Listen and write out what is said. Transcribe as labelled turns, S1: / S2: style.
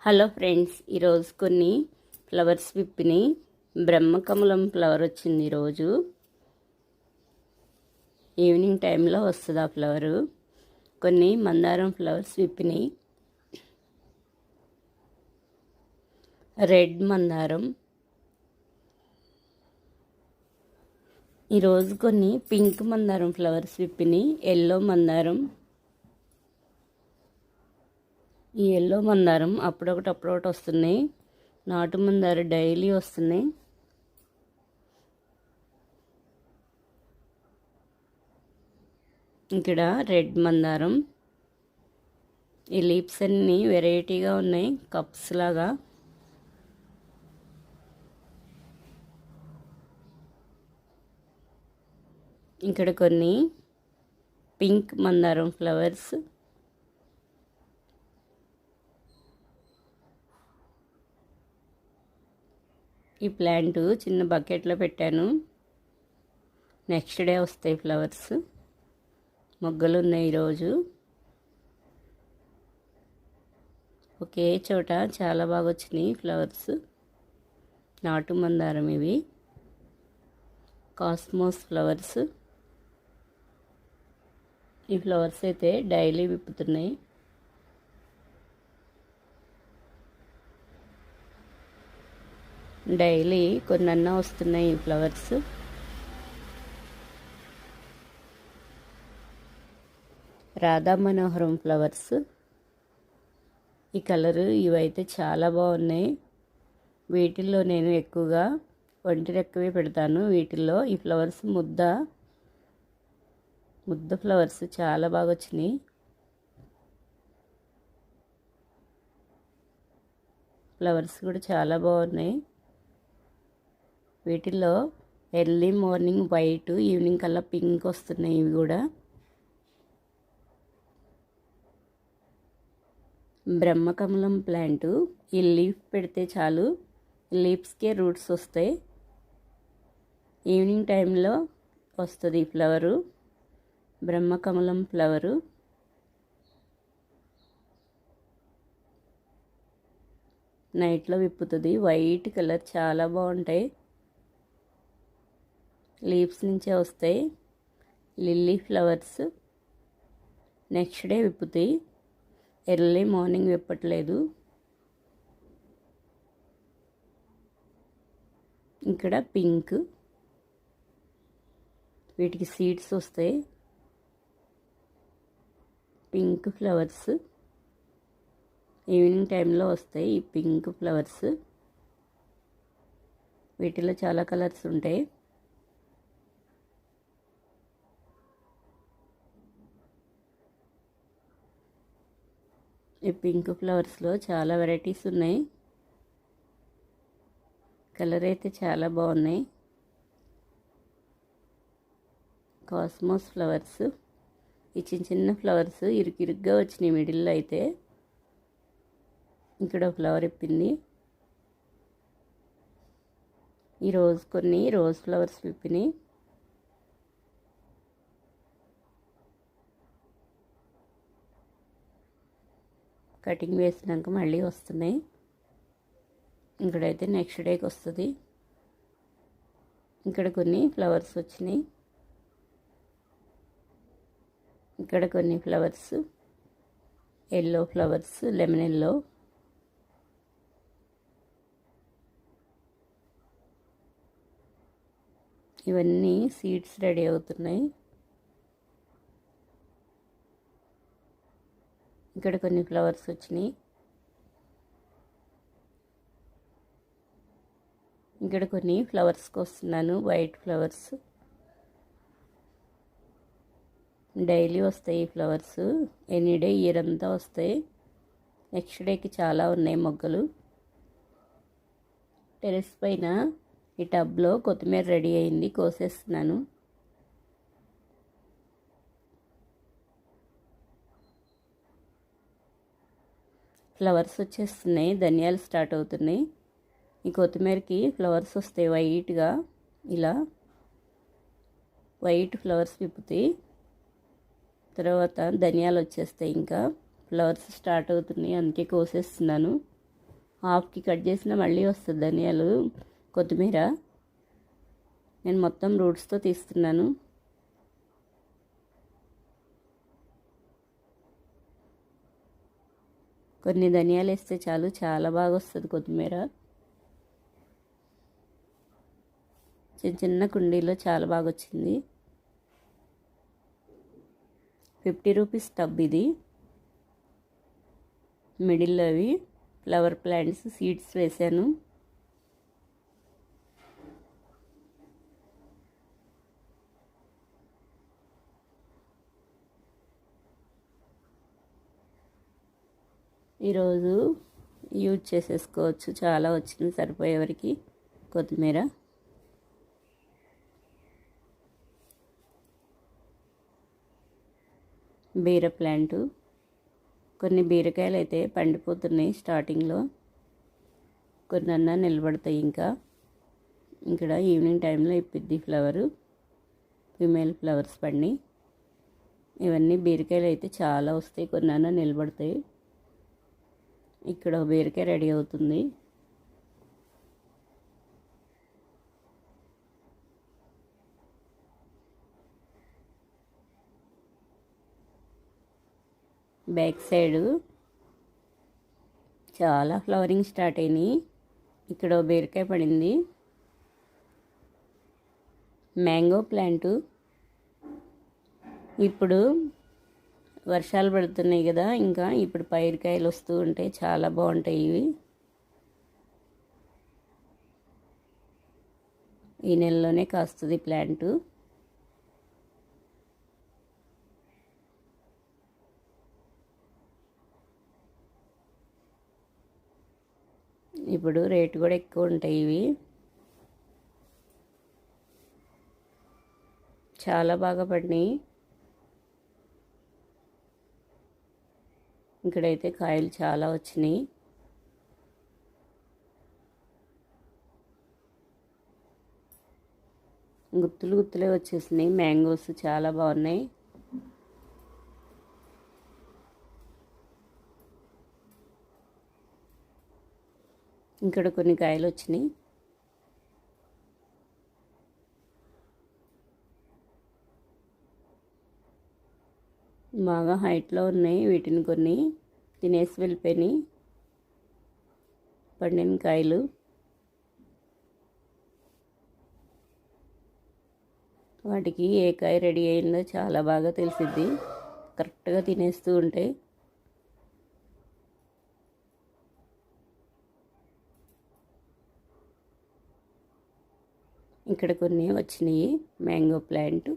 S1: Hello friends, ఈరోజు కొన్ని flowers విప్పిని. బ్రహ్మకమలం flower వచ్చింది ఈరోజు ఈవినింగ్ టైంలో వస్తుంది ఆ ఫ్లవరు. కొన్ని మందారం ఫ్లవర్స్ విప్పినాయి. రెడ్ మందారం. ఈరోజు కొన్ని పింక్ మందారం ఫ్లవర్స్ విప్పినాయి. ఎల్లో మందారం. ఈ ఎల్లో మందారం అప్పుడొకటి వస్తున్నాయి. నాటు మందారం డైలీ వస్తున్నాయి. ఇక్కడ రెడ్ మందారం. ఈ లీవ్స్ అన్నీ వెరైటీగా ఉన్నాయి, కప్స్ లాగా. ఇక్కడ కొన్ని పింక్ మందారం ఫ్లవర్స్. ఈ ప్లాంట్ చిన్న బకెట్లో పెట్టాను. నెక్స్ట్ డే వస్తాయి ఫ్లవర్స్. మొగ్గలు ఉన్నాయి ఈరోజు. ఒకే చోట చాలా బాగా వచ్చినాయి ఫ్లవర్స్. నాటు మందారం ఇవి. Cosmos flowers. ఈ ఫ్లవర్స్ అయితే డైలీ విప్పుతున్నాయి. డైలీ కొన్నన్నా వస్తున్నాయి ఈ ఫ్లవర్స్. రాధా మనోహరం ఫ్లవర్స్. ఈ కలరు ఇవైతే చాలా బాగున్నాయి. వీటిల్లో నేను ఎక్కువగా ఒంటిరెక్కవే పెడతాను. వీటిల్లో ఈ ఫ్లవర్స్ ముద్ద ఫ్లవర్స్ చాలా బాగా వచ్చినాయి. ఫ్లవర్స్ కూడా చాలా బాగున్నాయి. వీటిల్లో ఎర్లీ మార్నింగ్ వైట్, ఈవినింగ్ కల్లా పింక్ వస్తున్నాయి. ఇవి కూడా బ్రహ్మకమలం ప్లాంటు. ఈ లీఫ్ పెడితే చాలు, లీవ్స్కే రూట్స్ వస్తాయి. ఈవినింగ్ టైంలో వస్తుంది ఈ ఫ్లవరు. బ్రహ్మకమలం ఫ్లవరు. నైట్లో విప్పుతుంది. వైట్ కలర్ చాలా బాగుంటాయి. లీవ్స్ నుంచే వస్తాయి. Lily flowers. నెక్స్ట్ డే విప్పుతాయి. ఎర్లీ మార్నింగ్ విప్పట్లేదు. ఇక్కడ పింక్. వీటికి సీడ్స్ వస్తాయి. పింక్ ఫ్లవర్స్ ఈవినింగ్ టైంలో వస్తాయి. ఈ పింక్ ఫ్లవర్స్. వీటిలో చాలా కలర్స్ ఉంటాయి. ఈ పింక్ ఫ్లవర్స్లో చాలా వెరైటీస్ ఉన్నాయి. కలర్ అయితే చాలా బాగున్నాయి. Cosmos flowers. ఈ చిన్న ఫ్లవర్స్ ఇరుగ్గా వచ్చినాయి మిడిల్లో. అయితే ఇక్కడ ఫ్లవర్ విప్పింది. ఈరోజు కొన్ని రోజ్ ఫ్లవర్స్ విప్పినాయి. కటింగ్ వేసినాక మళ్ళీ వస్తున్నాయి. ఇక్కడైతే నెక్స్ట్ డేకి వస్తుంది. ఇక్కడ కొన్ని ఫ్లవర్స్ వచ్చినాయి. ఇక్కడ కొన్ని flowers. Yellow flowers, lemon yellow. ఇవన్నీ సీడ్స్ రెడీ అవుతున్నాయి. ఇక్కడ కొన్ని ఫ్లవర్స్ వచ్చినాయి. ఇక్కడ కొన్ని ఫ్లవర్స్కి వస్తున్నాను. White flowers. డైలీ వస్తాయి ఈ ఫ్లవర్స్. ఎనీ డే ఇయర్ అంతా వస్తాయి. నెక్స్ట్ డేకి చాలా ఉన్నాయి మొగ్గలు. టెరెస్ పైన ఈ టబ్లో కొత్తిమీర రెడీ అయింది, కోసేస్తున్నాను. ఫ్లవర్స్ వచ్చేస్తున్నాయి. ధనియాలు స్టార్ట్ అవుతున్నాయి. ఈ కొత్తిమీరకి ఫ్లవర్స్ వస్తాయి వైట్గా. ఇలా వైట్ ఫ్లవర్స్ విప్పుతాయి. తర్వాత ధనియాలు వచ్చేస్తాయి. ఇంకా ఫ్లవర్స్ స్టార్ట్ అవుతున్నాయి, అందుకే కోసేస్తున్నాను. హాఫ్కి కట్ చేసిన మళ్ళీ వస్తుంది ధనియాలు, కొత్తిమీర. నేను మొత్తం రూట్స్తో తీస్తున్నాను. కొన్ని ధనియాలు వేస్తే చాలు, చాలా బాగా వస్తుంది కొత్తిమీర. చిన్న చిన్న కుండీలో చాలా బాగా వచ్చింది. 50 రూపీస్ టబ్ ఇది. మిడిల్లో అవి ఫ్లవర్ ప్లాంట్స్ సీడ్స్ వేసాను. ఈరోజు యూజ్ చేసేసుకోవచ్చు, చాలా వచ్చింది సరిపోయేవరకు కొత్తిమీర. బీర ప్లాంటు, కొన్ని బీరకాయలు అయితే పండిపోతున్నాయి స్టార్టింగ్లో, కొన్ని అన్నా నిలబడతాయి. ఇక్కడ ఈవినింగ్ టైంలో ఇప్పిద్ది ఫ్లవరు, ఫిమేల్ ఫ్లవర్స్ పండి. ఇవన్నీ బీరకాయలు అయితే చాలా వస్తాయి, కొన్ని అన్నా నిలబడతాయి. ఇక్కడ బీరకాయ రెడీ అవుతుంది. బ్యాక్ సైడ్ చాలా ఫ్లవరింగ్ స్టార్ట్ అయినాయి. ఇక్కడ బీరకాయ పడింది. మ్యాంగో ప్లాంటు, ఇప్పుడు వర్షాలు పడుతున్నాయి కదా, ఇప్పుడు పైరుకాయలు వస్తూ ఉంటాయి, చాలా బాగుంటాయి ఇవి. ఈ నెలలోనే కాస్తుంది ప్లాంటు. ఇప్పుడు రేటు కూడా ఎక్కువ ఉంటాయి ఇవి. చాలా బాగా పడినాయి. ఇక్కడైతే కాయలు చాలా వచ్చినాయి. గుత్తులు గుత్తులే వచ్చేసినాయి. మ్యాంగోస్ చాలా బాగున్నాయి. ఇక్కడ కొన్ని కాయలు వచ్చినాయి. బాగా హైట్లో ఉన్నాయి. వీటిని కొన్ని తినేసి వెళ్ళిపోయినాయి పండిన కాయలు. వాటికి ఏ కాయ రెడీ అయిందో చాలా బాగా తెలిసిద్ది, కరెక్ట్గా తినేస్తూ ఉంటే. ఇక్కడ కొన్ని వచ్చినాయి మ్యాంగో ప్లాంట్.